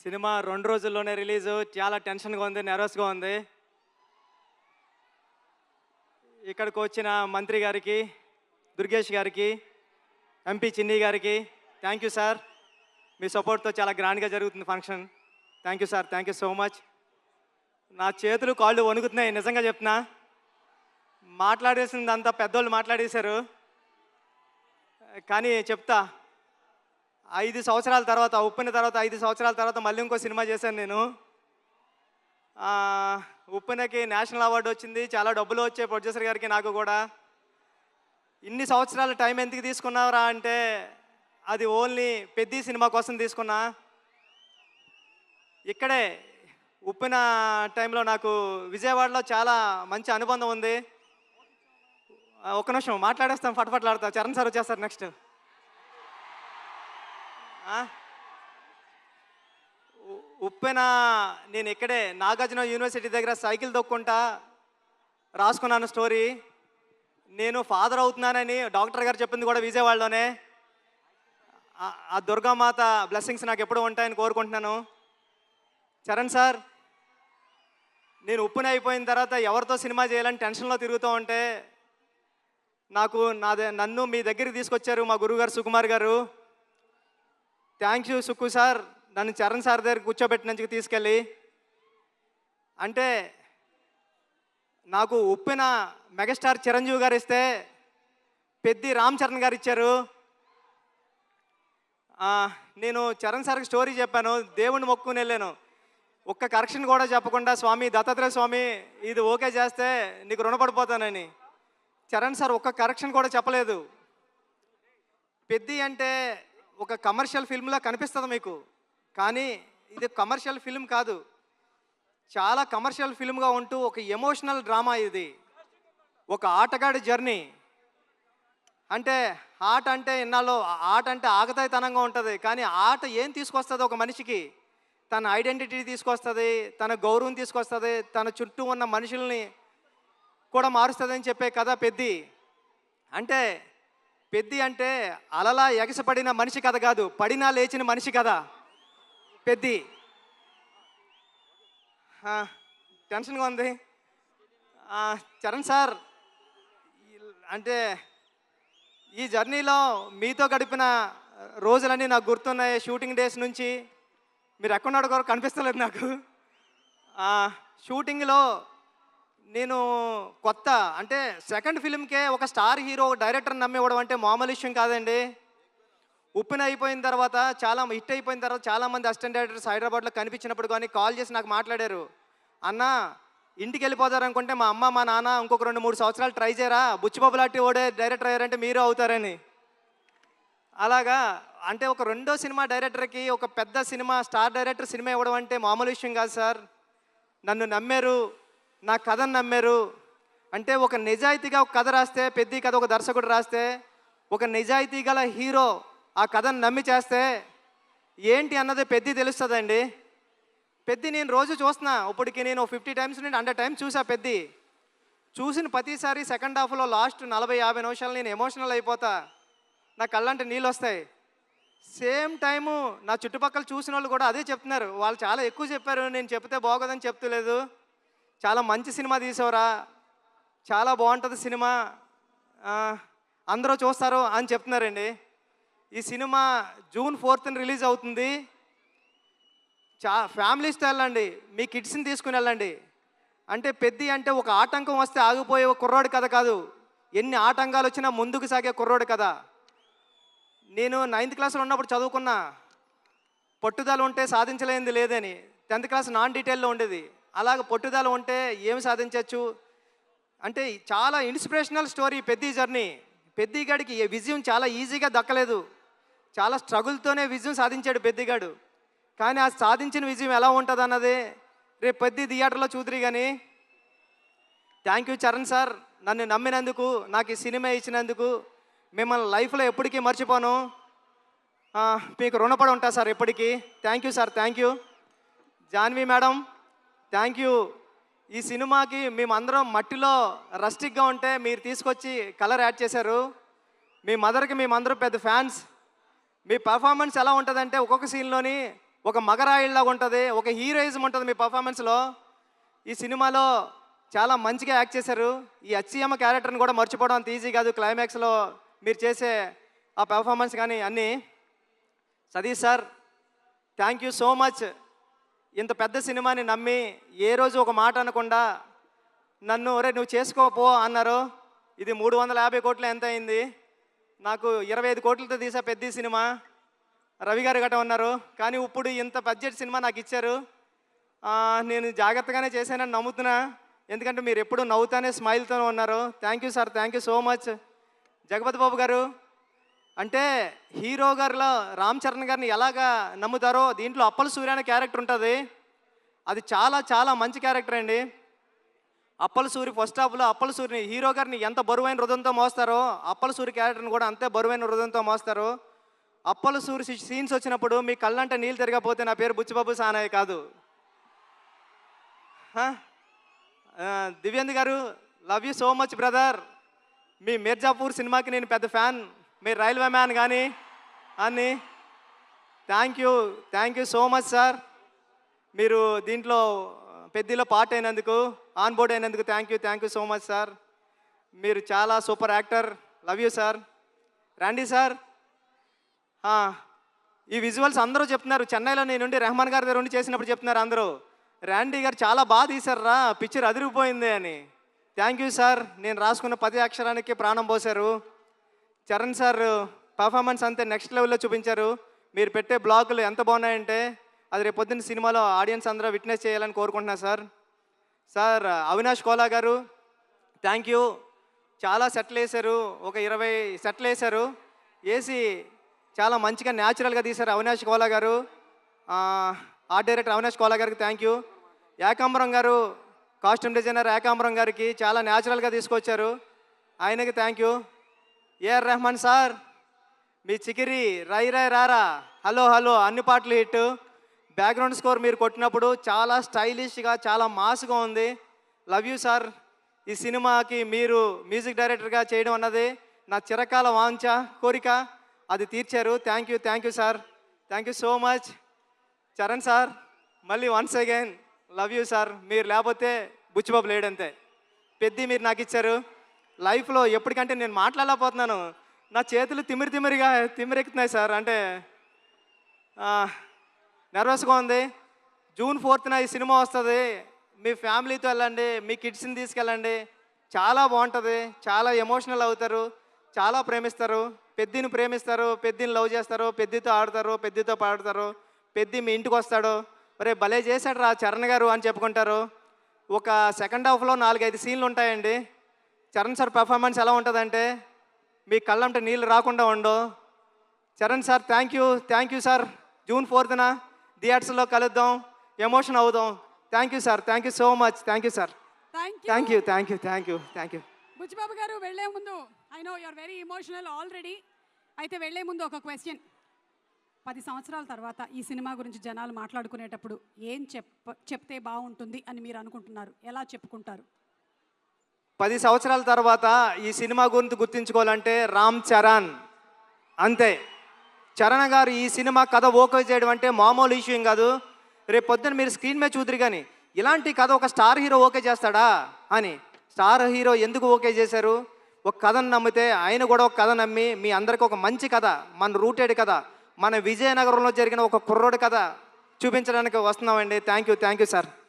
Cinema 2 రోజుల్లోనే release. చాలా టెన్షన్‌గా ఉంది, నెర్వస్‌గా ఉంది. ఇక్కడికొచ్చిన మంత్రి గారికి, దుర్గేష్ గారికి, ఎంపీ చిన్ని గారికి థ్యాంక్ యూ సార్. మీ సపోర్ట్‌తో చాలా గ్రాండ్‌గా జరుగుతుంది function. Thank you sir. Thank you so much. నా చేతులు, కాళ్ళు వణుకుతున్నాయి నిజంగా చెప్తున్నా. మాట్లాడేసిందంతా పెద్దోళ్ళు మాట్లాడేశారు. కానీ చెప్తా. 5 సంవత్సరాల తర్వాత, ఉప్పెన తర్వాత 5 సంవత్సరాల తర్వాత మళ్ళీ ఇంకో సినిమా చేశాను నేను. ఉప్పెనకి నేషనల్ అవార్డు వచ్చింది. చాలా డబ్బులు వచ్చాయి ప్రొడ్యూసర్ గారికి, నాకు కూడా. ఇన్ని సంవత్సరాల టైం ఎందుకు తీసుకున్నావురా అంటే అది ఓన్లీ పెద్ద సినిమా కోసం తీసుకున్నా. ఇక్కడే ఉప్పెన టైంలో నాకు విజయవాడలో చాలా మంచి అనుబంధం ఉంది. ఒక్క నిమిషం మాట్లాడేస్తాం, ఫటఫట్లాడతా. చరణ్ సార్ వచ్చేస్తారు నెక్స్ట్. ఉప్పెన నేను ఇక్కడే నాగార్జున యూనివర్సిటీ దగ్గర సైకిల్ తొక్కుంటా రాసుకున్నాను స్టోరీ. నేను ఫాదర్ అవుతున్నానని డాక్టర్ గారు చెప్పింది కూడా విజయవాడలోనే. ఆ దుర్గామాత బ్లెస్సింగ్స్ నాకు ఎప్పుడూ ఉంటాయని కోరుకుంటున్నాను. చరణ్ సార్, నేను ఉప్పెన అయిపోయిన తర్వాత ఎవరితో సినిమా చేయాలని టెన్షన్లో తిరుగుతూ ఉంటే నన్ను మీ దగ్గరికి తీసుకొచ్చారు మా గురువుగారు సుకుమార్ గారు. థ్యాంక్ యూ సుక్కు సార్, నన్ను చరణ్ సార్ దగ్గర కూర్చోబెట్టినందుకు తీసుకెళ్ళి. అంటే నాకు ఉప్పెన మెగాస్టార్ చిరంజీవి గారు ఇస్తే పెద్ది రామ్ చరణ్ గారు ఇచ్చారు. నేను చరణ్ సార్కి స్టోరీ చెప్పాను, దేవుణ్ణి మొక్కుని వెళ్ళాను. ఒక్క కరెక్షన్ కూడా చెప్పకుండా, స్వామి దత్తాత్రేయ స్వామి ఇది ఓకే చేస్తే నీకు రుణపడిపోతానని. చరణ్ సార్ ఒక్క కరెక్షన్ కూడా చెప్పలేదు. పెద్ది అంటే ఒక కమర్షియల్ ఫిల్మ్లా కనిపిస్తుంది మీకు, కానీ ఇది కమర్షియల్ ఫిల్మ్ కాదు. చాలా కమర్షియల్ ఫిల్మ్గా ఉంటూ ఒక ఎమోషనల్ డ్రామా ఇది. ఒక ఆటగాడి జర్నీ. అంటే ఆట అంటే ఇన్నాళ్ళు ఆట అంటే ఆగతాయితనంగా ఉంటుంది, కానీ ఆట ఏం తీసుకొస్తుంది ఒక మనిషికి? తన ఐడెంటిటీ తీసుకొస్తుంది, తన గౌరవం తీసుకొస్తుంది, తన చుట్టూ ఉన్న మనుషుల్ని కూడా మారుస్తుందని చెప్పే కథ పెద్ది. అంటే పెద్ది అంటే అలలా ఎగసపడిన మనిషి కథ కాదు, పడినా లేచిన మనిషి కథ పెద్ది. టెన్షన్గా ఉంది. చరణ్ సార్, అంటే ఈ జర్నీలో మీతో గడిపిన రోజులన్నీ నాకు గుర్తున్నాయి. షూటింగ్ డేస్ నుంచి మీరు ఎక్కడున్నాడు కూడా కనిపిస్తలేదు నాకు. షూటింగ్లో నేను కొత్త, అంటే సెకండ్ ఫిల్మ్కే ఒక స్టార్ హీరో డైరెక్టర్ నమ్మి ఇవ్వడం అంటే మామూలు విషయం కాదండి. ఉప్పెన అయిపోయిన తర్వాత, చాలా హిట్ అయిపోయిన తర్వాత చాలామంది అసిస్టెంట్ డైరెక్టర్స్ హైదరాబాద్లో కనిపించినప్పుడు కానీ కాల్ చేసి నాకు మాట్లాడారు, అన్న ఇంటికి వెళ్ళిపోతారనుకుంటే మా అమ్మ మా నాన్న ఇంకొక 2-3 సంవత్సరాలు ట్రై చేయరా, బుచ్చిబాబు లాంటి ఓడే డైరెక్టర్ అయ్యారంటే మీరు అవుతారని. అలాగా అంటే ఒక రెండో సినిమా డైరెక్టర్కి ఒక పెద్ద సినిమా స్టార్ డైరెక్టర్ సినిమా ఇవ్వడం అంటే మామూలు విషయం కాదు సార్. నన్ను నమ్మారు, నా కథను నమ్మారు. అంటే ఒక నిజాయితీగా ఒక కథ రాస్తే, పెద్ద కథ ఒక దర్శకుడు రాస్తే, ఒక నిజాయితీ గల హీరో ఆ కథను నమ్మి చేస్తే ఏంటి అన్నది పెద్ద తెలుస్తుందండి. పెద్ద నేను రోజు చూస్తున్నా. ఇప్పటికి నేను 50 టైమ్స్ నుండి 100 టైమ్స్ చూసా. పెద్ద చూసిన ప్రతిసారి సెకండ్ హాఫ్లో లాస్ట్ 40-50 నిమిషాలు నేను ఎమోషనల్ అయిపోతా. నా కళ్ళంటే నీళ్ళు వస్తాయి. సేమ్ టైము నా చుట్టుపక్కల చూసిన వాళ్ళు కూడా అదే చెప్తున్నారు. వాళ్ళు చాలా ఎక్కువ చెప్పారు, నేను చెప్తే బాగోదని చెప్తలేదు. చాలా మంచి సినిమా తీసావురా, చాలా బాగుంటుంది సినిమా, అందరూ చూస్తారు అని చెప్తున్నారండి. ఈ సినిమా జూన్ 4th రిలీజ్ అవుతుంది. ఫ్యామిలీస్తో వెళ్ళండి, మీ కిడ్స్ని తీసుకుని వెళ్ళండి. అంటే పెద్ద అంటే ఒక ఆటంకం వస్తే ఆగిపోయే ఒక కుర్రోడు కథ కాదు, ఎన్ని ఆటంకాలు వచ్చినా ముందుకు సాగే కుర్రోడు కథ. నేను 9th క్లాస్లో ఉన్నప్పుడు చదువుకున్నా, పట్టుదల ఉంటే సాధించలేనిది లేదని. 10th క్లాస్ నాన్ డీటెయిల్లో ఉండేది. అలాగ పట్టుదల ఉంటే ఏమి సాధించవచ్చు అంటే చాలా ఇన్స్పిరేషనల్ స్టోరీ పెద్ద జర్నీ. పెద్దిగాడికి విజయం చాలా ఈజీగా దక్కలేదు, చాలా స్ట్రగుల్తోనే విజయం సాధించాడు పెద్దిగాడు. కానీ ఆ సాధించిన విజయం ఎలా ఉంటుంది అన్నది రేపు పెద్ద థియేటర్లో చూద్దరు. కానీ థ్యాంక్ యూ చరణ్ సార్, నన్ను నమ్మినందుకు, నాకు ఈ సినిమా ఇచ్చినందుకు మిమ్మల్ని లైఫ్లో ఎప్పటికీ మర్చిపోను. మీకు రుణపడి ఉంటా సార్ ఎప్పటికీ. Thank you sir, thank you. Janhvi madam, thank you. ఈ సినిమాకి మేమందరం మట్టిలో రస్టిక్గా ఉంటే మీరు తీసుకొచ్చి కలర్ యాడ్ చేశారు. మీ మదర్కి మేమందరం పెద్ద ఫ్యాన్స్. మీ పర్ఫార్మెన్స్ ఎలా ఉంటుందంటే ఒక్కొక్క సీన్లోని ఒక మగరాయిల్లాగా ఉంటుంది, ఒక హీరోయిజం ఉంటుంది మీ పర్ఫార్మెన్స్లో. ఈ సినిమాలో చాలా మంచిగా యాక్ట్ చేశారు. ఈ అచ్చియమ్మ క్యారెక్టర్ని కూడా మర్చిపోవడం అంత ఈజీ కాదు. క్లైమాక్స్లో మీరు చేసే ఆ పెర్ఫార్మెన్స్ కానీ అన్నీ. Satish sir, thank you so much. ఇంత పెద్ద సినిమాని నమ్మి ఏ రోజు ఒక మాట అనకుండా నన్ను ఒరే నువ్వు చేసుకోపో అన్నారు. ఇది 350 కోట్లు ఎంత అయింది, నాకు 25 కోట్లతో తీసా పెద్ద సినిమా. రవి గారు గట్ట ఉన్నారు, కానీ ఇప్పుడు ఇంత బడ్జెట్ సినిమా నాకు ఇచ్చారు. నేను జాగ్రత్తగానే చేశానని నమ్ముతున్నా, ఎందుకంటే మీరు ఎప్పుడు నవ్వుతానే స్మైల్తోనే ఉన్నారు. Thank you sir, thank you so much. Jagapathi Babu గారు, అంటే హీరో గారిలో రామ్ చరణ్ గారిని ఎలాగా నమ్ముతారో దీంట్లో అప్పల సూర్య అనే క్యారెక్టర్ ఉంటుంది. అది చాలా చాలా మంచి క్యారెక్టర్ అండి. అప్పల సూరి ఫస్ట్ హాఫ్లో అప్పల సూరిని హీరో గారిని ఎంత బరువైన హృదయంతో మోస్తారో అప్పల సూరి క్యారెక్టర్ని కూడా అంతే బరువైన హృదయంతో మోస్తారు. అప్పల సూరి సీన్స్ వచ్చినప్పుడు మీ కళ్ళంటే నీళ్ళు తిరగకపోతే నా పేరు బుచ్చిబాబు సానాయ్ కాదు. దివ్యేంద్ర గారు, love you so much brother. మీ మిర్జాపూర్ సినిమాకి నేను పెద్ద ఫ్యాన్, మీరు రైల్వే మ్యాన్ కానీ అని. Thank you so much sir. మీరు దీంట్లో పెద్దలో పార్ట్ అయినందుకు, ఆన్ బోర్డ్ అయినందుకు thank you so much sir. మీరు చాలా super actor. Love you sir. రండి సార్. ఈ విజువల్స్ అందరూ చెప్తున్నారు, చెన్నైలో నేనుండి రెహమాన్ గారి దగ్గర ఉండి చేసినప్పుడు చెప్తున్నారు అందరూ, ర్యాండీ గారు చాలా బాగా తీశారా, పిక్చర్ అదిరిపోయింది అని. Thank you sir. నేను రాసుకున్న 10 అక్షరానికి ప్రాణం పోశారు. చరణ్ సార్ పర్ఫార్మెన్స్ అంతే నెక్స్ట్ లెవెల్లో చూపించారు. మీరు పెట్టే బ్లాగులు ఎంత బాగున్నాయంటే అది రేపు పొద్దున్న సినిమాలో ఆడియన్స్ అందరూ విట్నెస్ చేయాలని కోరుకుంటున్నా సార్. సార్ అవినాష్ కోలా గారు, థ్యాంక్ యూ. చాలా సెట్లు వేశారు, ఒక 20 సెట్లు వేశారు. వేసి చాలా మంచిగా న్యాచురల్గా తీశారు అవినాష్ కోలా గారు. ఆర్ట్ డైరెక్టర్ అవినాష్ కోలా గారికి థ్యాంక్ యూ. ఏకాంబరం గారు, కాస్ట్యూమ్ డిజైనర్ ఏకాంబరం గారికి చాలా న్యాచురల్గా తీసుకొచ్చారు, ఆయనకి thank you. AR Rahman sir, మీ చికిరి రై రై రారా హలో హలో అన్ని పాటలు హిట్. బ్యాక్గ్రౌండ్ స్కోర్ మీరు కొట్టినప్పుడు చాలా స్టైలిష్గా చాలా మాస్గా ఉంది. Love you sir. ఈ సినిమాకి మీరు మ్యూజిక్ డైరెక్టర్గా చేయడం అన్నది నా చిరకాల వాంఛ కోరిక, అది తీర్చారు. Thank you sir. Thank you so much. Charan sir, మళ్ళీ once again love you sir. మీరు లేకపోతే బుచ్చిబాబు లేడంతే. పెద్ద మీరు నాకు ఇచ్చారు. లైఫ్లో ఎప్పటికంటే నేను మాట్లాడలేకపోతున్నాను, నా చేతులు తిమ్మిరెక్కుతున్నాయి సార్. అంటే నర్వస్గా ఉంది. జూన్ 4th ఈ సినిమా వస్తుంది. మీ ఫ్యామిలీతో వెళ్ళండి, మీ కిడ్స్ని తీసుకెళ్ళండి, చాలా బాగుంటుంది. చాలా ఎమోషనల్ అవుతారు, చాలా ప్రేమిస్తారు. పెద్దిని ప్రేమిస్తారు, పెద్దిని లవ్ చేస్తారు, పెద్దితో ఆడతారు, పెద్దితో పాడతారు. పెద్ది మీ ఇంటికి వస్తాడు, ఒరే భలే చేశాడు రా చరణ్ గారు అని చెప్పుకుంటారు. ఒక సెకండ్ హాఫ్లో 4-5 సీన్లు ఉంటాయండి. చరణ్ సార్ పర్ఫార్మెన్స్ ఎలా ఉంటుందంటే మీ కళ్ళంటే నీళ్ళు రాకుండా ఉండవు. Charan sir thank you sir. June 4th థియేటర్స్లో కలుద్దాం, ఎమోషన్ అవుదాం. Thank you sir. Thank you so much. Thank you sir. Thank you. Buchibabu గారు, వెళ్లే ముందు I know you are very emotional already. అయితే వెళ్లే ముందు ఒక క్వశ్చన్. 10 సంవత్సరాల తర్వాత ఈ సినిమా గురించి జనాలు మాట్లాడుకునేటప్పుడు ఏం చెప్తే బాగుంటుంది అని మీరు అనుకుంటున్నారు? ఎలా చెప్పుకుంటారు? 10 సంవత్సరాల తర్వాత ఈ సినిమా గురించి గుర్తించుకోవాలంటే రామ్ చరణ్ అంతే. చరణ్ గారు ఈ సినిమా కథ ఓకే చేయడం అంటే మామూలు ఇష్యూ కాదు. రేపు పొద్దున్న మీరు స్క్రీన్ మీద చూద్దరు కానీ ఇలాంటి కథ ఒక స్టార్ హీరో ఓకే చేస్తాడా అని. స్టార్ హీరో ఎందుకు ఓకే చేశారు? ఒక కథను నమ్మితే ఆయన కూడా ఒక కథ నమ్మి మీ అందరికీ ఒక మంచి కథ, మన రూటెడ్ కథ, మన విజయనగరంలో జరిగిన ఒక కుర్రోడి కథ చూపించడానికి వస్తున్నామండి. Thank you sir.